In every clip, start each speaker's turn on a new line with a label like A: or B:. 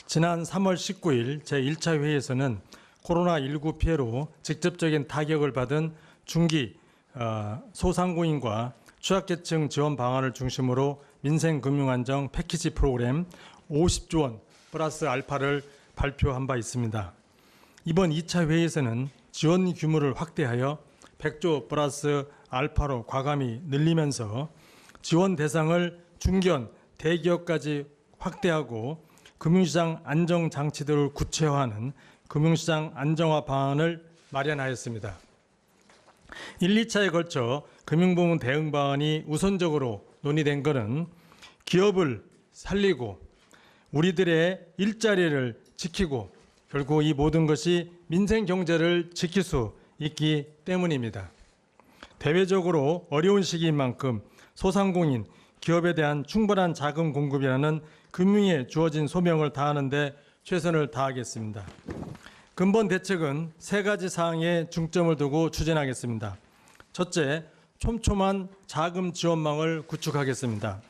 A: 지난 3월 19일 제1차 회의에서는 코로나19 피해로 직접적인 타격을 받은 중기 소상공인과 취약계층 지원 방안을 중심으로 민생금융안정 패키지 프로그램 50조 원 플러스 알파를 발표한 바 있습니다. 이번 2차 회의에서는 지원 규모를 확대하여 100조 플러스 알파로 과감히 늘리면서 지원 대상을 중견, 대기업까지 확대하고 금융시장 안정장치들을 구체화하는 금융시장 안정화 방안을 마련하였습니다. 1, 2차에 걸쳐 금융부문 대응 방안이 우선적으로 논의된 것은 기업을 살리고 우리들의 일자리를 지키고 결국 이 모든 것이 민생 경제를 지킬 수 있기 때문입니다. 대외적으로 어려운 시기인 만큼 소상공인, 기업에 대한 충분한 자금 공급이라는 금융에 주어진 소명을 다하는 데 최선을 다하겠습니다. 근본 대책은 세 가지 사항에 중점을 두고 추진하겠습니다. 첫째, 촘촘한 자금 지원망을 구축하겠습니다.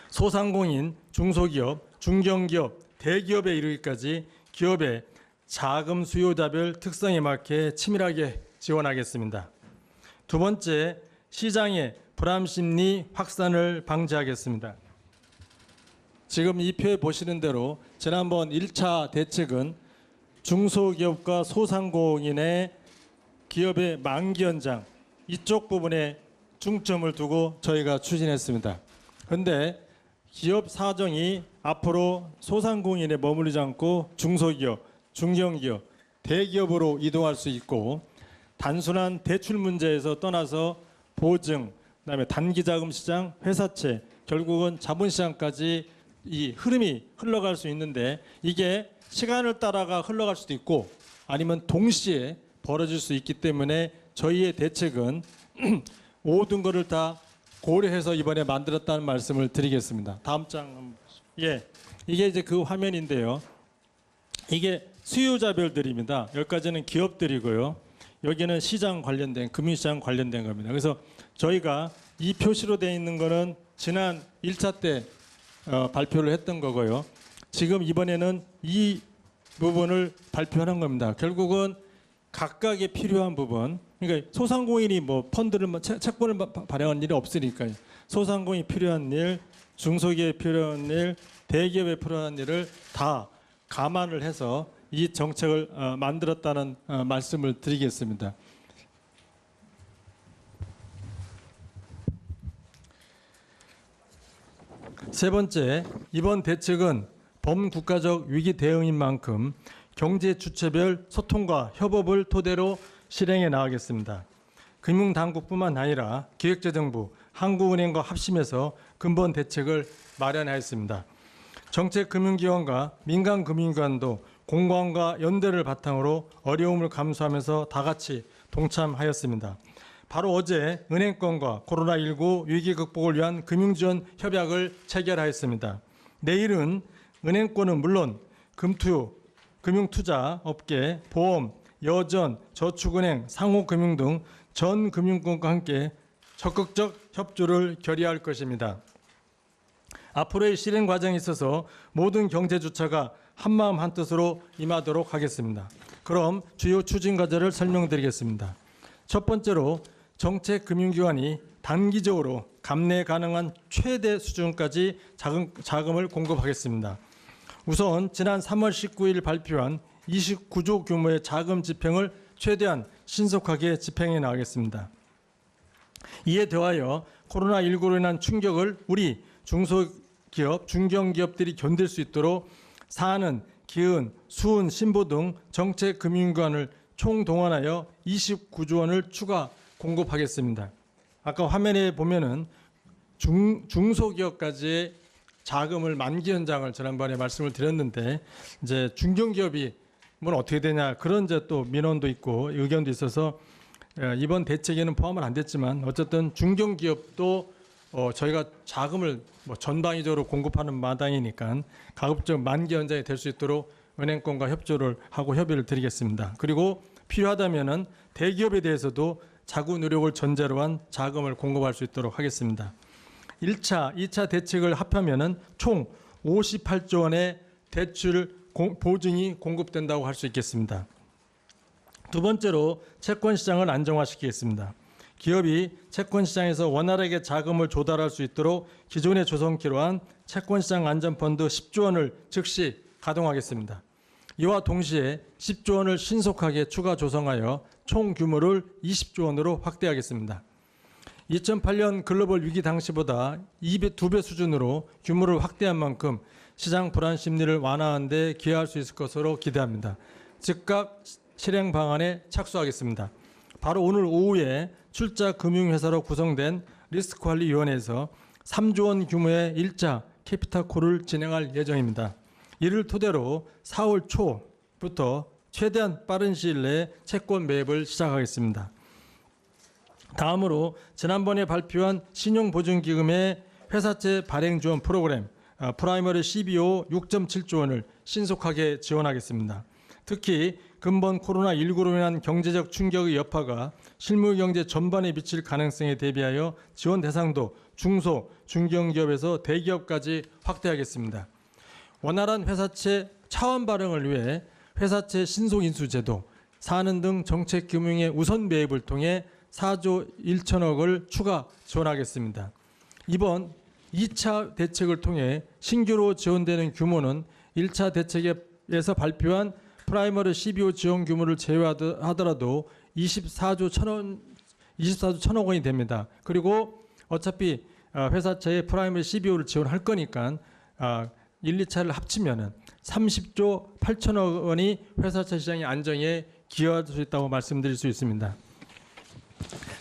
A: 소상공인, 중소기업, 중견기업, 대기업에 이르기까지 기업의 자금 수요자별 특성에 맞게 치밀하게 지원하겠습니다. 두 번째, 시장의 불안심리 확산을 방지하겠습니다. 지금 이 표에 보시는 대로 지난번 1차 대책은 중소기업과 소상공인의 기업의 만기 연장 이쪽 부분에 중점을 두고 저희가 추진했습니다. 그런데 기업 사정이 앞으로 소상공인에 머무르지 않고 중소기업, 중견기업, 대기업으로 이동할 수 있고 단순한 대출 문제에서 떠나서 보증, 그다음에 단기자금 시장, 회사채, 결국은 자본시장까지 이 흐름이 흘러갈 수 있는데 이게 시간을 따라가 흘러갈 수도 있고 아니면 동시에 벌어질 수 있기 때문에 저희의 대책은 모든 것을 다 고려해서 이번에 만들었다는 말씀을 드리겠습니다. 다음 장. 예, 이게 이제 그 화면인데요. 이게 수요자별들입니다. 여기까지는 기업들이고요. 여기는 시장 관련된, 금융시장 관련된 겁니다. 그래서 저희가 이 표시로 되어 있는 거는 지난 1차 때 발표를 했던 거고요. 지금 이번에는 이 부분을 발표하는 겁니다. 결국은 각각의 필요한 부분, 그러니까 소상공인이 뭐 펀드를 채권을 발행한 일이 없으니까요. 소상공인이 필요한 일, 중소기업에 필요한 일, 대기업에 필요한 일을 다 감안을 해서 이 정책을 만들었다는 말씀을 드리겠습니다. 세 번째, 이번 대책은 범국가적 위기 대응인 만큼 경제 주체별 소통과 협업을 토대로 실행해 나가겠습니다. 금융당국뿐만 아니라 기획재정부, 한국은행과 합심해서 근본 대책을 마련하였습니다. 정책금융기관과 민간금융기관도 공감과 연대를 바탕으로 어려움을 감수하면서 다 같이 동참하였습니다. 바로 어제 은행권과 코로나19 위기 극복을 위한 금융지원 협약을 체결하였습니다. 내일은 은행권은 물론 금융투자 업계, 보험, 여전, 저축은행, 상호금융 등 전 금융권과 함께 적극적 협조를 결의할 것입니다. 앞으로의 실행 과정에 있어서 모든 경제 주체가 한마음 한뜻으로 임하도록 하겠습니다. 그럼 주요 추진 과제를 설명드리겠습니다. 첫 번째로 정책금융기관이 단기적으로 감내 가능한 최대 수준까지 자금을 공급하겠습니다. 우선 지난 3월 19일 발표한 29조 규모의 자금 집행을 최대한 신속하게 집행해 나가겠습니다. 이에 더하여 코로나19로 인한 충격을 우리 중소기업, 중견기업들이 견딜 수 있도록 사는, 기은, 수은, 신보 등 정책금융기관을 총동원하여 29조 원을 추가 공급하겠습니다. 아까 화면에 보면은 중소기업까지의 자금을 만기 연장을 지난번에 말씀을 드렸는데 이제 중견기업이 뭐 어떻게 되냐 그런 이제 또 민원도 있고 의견도 있어서 이번 대책에는 포함은 안 됐지만 어쨌든 중견기업도 저희가 자금을 뭐 전방위적으로 공급하는 마당이니까 가급적 만기 연장이 될 수 있도록 은행권과 협조를 하고 협의를 드리겠습니다. 그리고 필요하다면은 대기업에 대해서도 자구 노력을 전제로 한 자금을 공급할 수 있도록 하겠습니다. 1차, 2차 대책을 합하면은 총 58조 원의 대출 보증이 공급된다고 할 수 있겠습니다. 두 번째로 채권 시장을 안정화시키겠습니다. 기업이 채권 시장에서 원활하게 자금을 조달할 수 있도록 기존에 조성키로 한 채권시장 안전펀드 10조 원을 즉시 가동하겠습니다. 이와 동시에 10조 원을 신속하게 추가 조성하여 총 규모를 20조 원으로 확대하겠습니다. 2008년 글로벌 위기 당시보다 2배 수준으로 규모를 확대한 만큼 시장 불안 심리를 완화하는 데 기여할 수 있을 것으로 기대합니다. 즉각 실행 방안에 착수하겠습니다. 바로 오늘 오후에 출자 금융회사로 구성된 리스크관리위원회에서 3조 원 규모의 1차 캐피탈콜을 진행할 예정입니다. 이를 토대로 4월 초부터 최대한 빠른 시일 내에 채권 매입을 시작하겠습니다. 다음으로 지난번에 발표한 신용보증기금의 회사채 발행 지원 프로그램 프라이머리 CBO 6.7조 원을 신속하게 지원하겠습니다. 특히 근본 코로나19로 인한 경제적 충격의 여파가 실물경제 전반에 미칠 가능성에 대비하여 지원 대상도 중소, 중견기업에서 대기업까지 확대하겠습니다. 원활한 회사채 차원 발행을 위해 회사채 신속인수 제도, 사는 등 정책금융의 우선 매입을 통해 4조 1천억을 추가 지원하겠습니다. 이번 2차 대책을 통해 신규로 지원되는 규모는 1차 대책에서 발표한 프라이머리 CBO 지원 규모를 제외하더라도 24조 1천억 원이 됩니다. 그리고 어차피 회사채의 프라이머리 CBO를 지원할 거니까 1, 2차를 합치면은 30조 8천억 원이 회사채 시장의 안정에 기여할 수 있다고 말씀드릴 수 있습니다.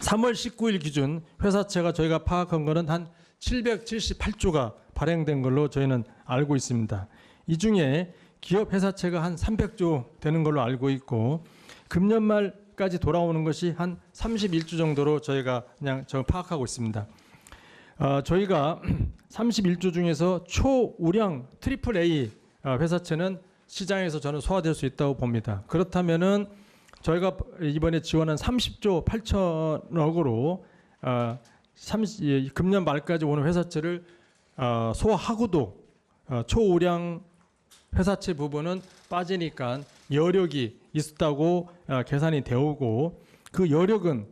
A: 3월 19일 기준 회사채가 저희가 파악한 것은 한 778조가 발행된 걸로 저희는 알고 있습니다. 이 중에 기업 회사채가 한 300조 되는 걸로 알고 있고 금년 말까지 돌아오는 것이 한 31조 정도로 저희가 그냥 파악하고 있습니다. 저희가 31조 중에서 초우량 AAA 회사채는 시장에서 저는 소화될 수 있다고 봅니다. 그렇다면은 저희가 이번에 지원한 30조 8천억으로 금년 말까지 오는 회사채를 소화하고도 초우량 회사채 부분은 빠지니까 여력이 있다고 계산이 되오고 그 여력은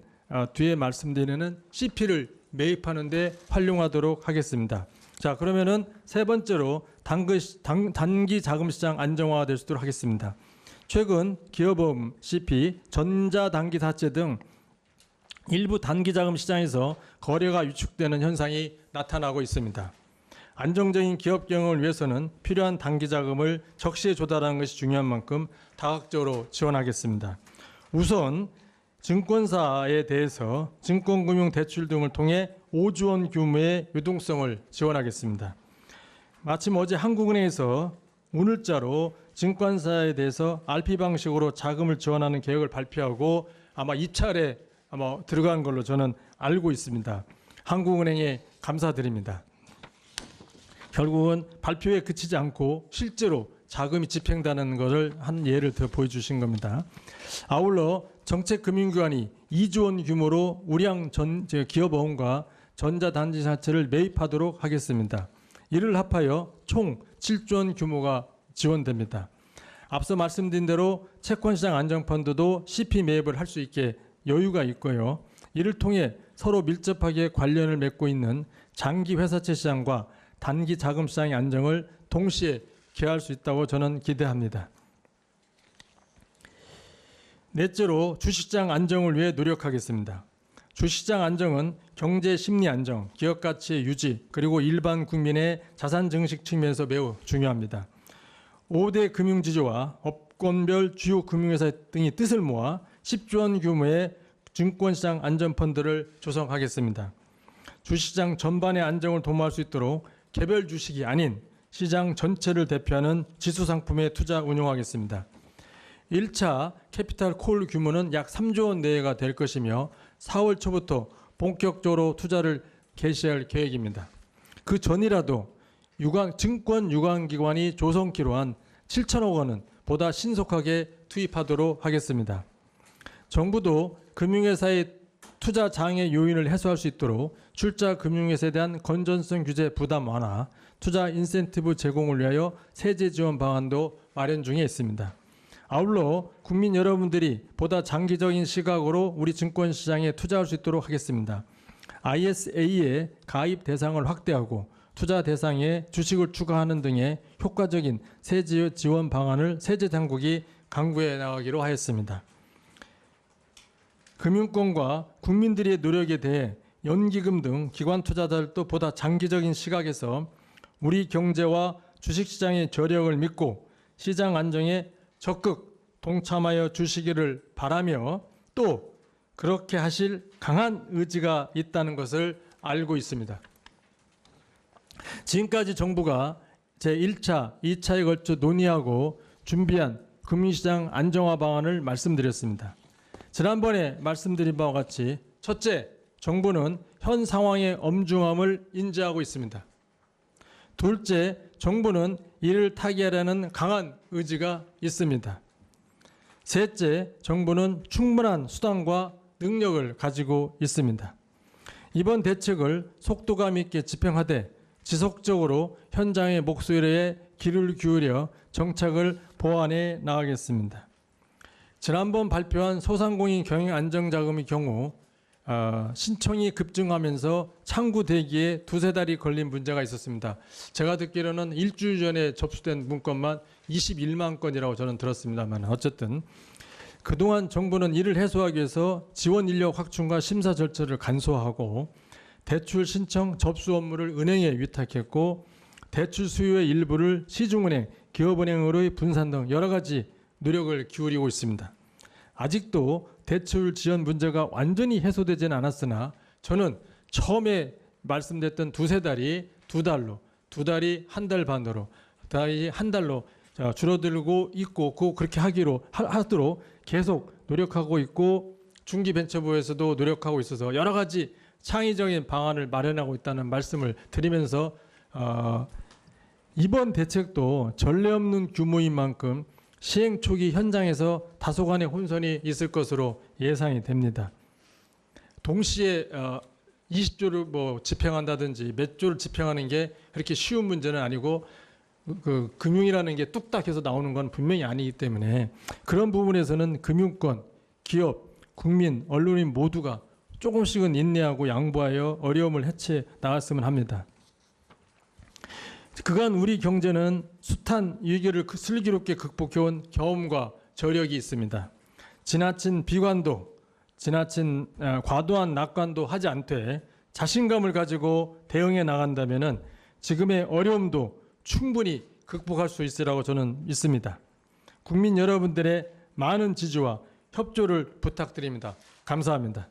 A: 뒤에 말씀드리는 CP를 매입하는 데 활용하도록 하겠습니다. 자, 그러면은 세 번째로 단기 자금 시장 안정화가 될 수 있도록 하겠습니다. 최근 기업보험, CP, 전자단기사채 등 일부 단기자금 시장에서 거래가 위축되는 현상이 나타나고 있습니다. 안정적인 기업 경영을 위해서는 필요한 단기자금을 적시에 조달하는 것이 중요한 만큼 다각적으로 지원하겠습니다. 우선 증권사에 대해서 증권금융대출 등을 통해 5조 원 규모의 유동성을 지원하겠습니다. 마침 어제 한국은행에서 오늘자로 증권사에 대해서 RP 방식으로 자금을 지원하는 계획을 발표하고 아마 2차례 들어간 걸로 저는 알고 있습니다. 한국은행에 감사드립니다. 결국은 발표에 그치지 않고 실제로 자금이 집행되는 것을 한 예를 더 보여주신 겁니다. 아울러 정책금융기관이 2조 원 규모로 우량 기업보험과 전자단기사채를 매입하도록 하겠습니다. 이를 합하여 총 7조 원 규모가 지원됩니다. 앞서 말씀드린 대로 채권시장 안정펀드도 CP 매입을 할 수 있게 여유가 있고요. 이를 통해 서로 밀접하게 관련을 맺고 있는 장기 회사채 시장과 단기 자금 시장의 안정을 동시에 기여할 수 있다고 저는 기대합니다. 넷째로 주식시장 안정을 위해 노력하겠습니다. 주식시장 안정은 경제 심리 안정, 기업 가치의 유지, 그리고 일반 국민의 자산 증식 측면에서 매우 중요합니다. 5대 금융지주와 업권별 주요 금융회사 등이 뜻을 모아 10조 원 규모의 증권시장 안전펀드를 조성하겠습니다. 주식시장 전반의 안정을 도모할 수 있도록 개별 주식이 아닌 시장 전체를 대표하는 지수상품에 투자 운용하겠습니다. 1차 캐피탈 콜 규모는 약 3조 원 내외가 될 것이며 4월 초부터 본격적으로 투자를 개시할 계획입니다. 그 전이라도 증권 유관기관이 조성키로 한 7천억 원은 보다 신속하게 투입하도록 하겠습니다. 정부도 금융회사의 투자 장애 요인을 해소할 수 있도록 출자 금융회사에 대한 건전성 규제 부담 완화, 투자 인센티브 제공을 위하여 세제 지원 방안도 마련 중에 있습니다. 아울러 국민 여러분들이 보다 장기적인 시각으로 우리 증권시장에 투자할 수 있도록 하겠습니다. ISA의 가입 대상을 확대하고 투자 대상에 주식을 추가하는 등의 효과적인 세제 지원 방안을 세제당국이 강구해 나가기로 하였습니다. 금융권과 국민들의 노력에 대해 연기금 등 기관 투자자들도 보다 장기적인 시각에서 우리 경제와 주식시장의 저력을 믿고 시장 안정에 적극 동참하여 주시기를 바라며 또 그렇게 하실 강한 의지가 있다는 것을 알고 있습니다. 지금까지 정부가 제1차, 2차에 걸쳐 논의하고 준비한 금융시장 안정화 방안을 말씀드렸습니다. 지난번에 말씀드린 바와 같이 첫째, 정부는 현 상황의 엄중함을 인지하고 있습니다. 둘째, 정부는 이를 타개하려는 강한 의지가 있습니다. 셋째, 정부는 충분한 수단과 능력을 가지고 있습니다. 이번 대책을 속도감 있게 집행하되 지속적으로 현장의 목소리에 귀를 기울여 정책을 보완해 나가겠습니다. 지난번 발표한 소상공인 경영 안정자금의 경우 신청이 급증하면서 창구 대기에 두세 달이 걸린 문제가 있었습니다. 제가 듣기로는 일주일 전에 접수된 문건만 21만 건이라고 저는 들었습니다만 어쨌든 그동안 정부는 이를 해소하기 위해서 지원 인력 확충과 심사 절차를 간소화하고 대출 신청 접수 업무를 은행에 위탁했고 대출 수요의 일부를 시중은행, 기업은행으로의 분산 등 여러 가지 노력을 기울이고 있습니다. 아직도 대출 지원 문제가 완전히 해소되지는 않았으나 저는 처음에 말씀드렸던 두세 달이 두 달이 한 달 반으로, 달이 한 달로 줄어들고 있고 그렇게 하도록 계속 노력하고 있고 중기벤처부에서도 노력하고 있어서 여러 가지 창의적인 방안을 마련하고 있다는 말씀을 드리면서 이번 대책도 전례 없는 규모인 만큼 시행 초기 현장에서 다소간의 혼선이 있을 것으로 예상이 됩니다. 동시에 20조를 집행한다든지 몇 조를 집행하는 게 그렇게 쉬운 문제는 아니고 그 금융이라는 게 뚝딱 해서 나오는 건 분명히 아니기 때문에 그런 부분에서는 금융권, 기업, 국민, 언론인 모두가 조금씩은 인내하고 양보하여 어려움을 해체 나갔으면 합니다. 그간 우리 경제는 숱한 위기를 슬기롭게 극복해온 경험과 저력이 있습니다. 지나친 비관도, 지나친 과도한 낙관도 하지 않되 자신감을 가지고 대응해 나간다면 지금의 어려움도 충분히 극복할 수 있으라고 저는 믿습니다. 국민 여러분들의 많은 지지와 협조를 부탁드립니다. 감사합니다.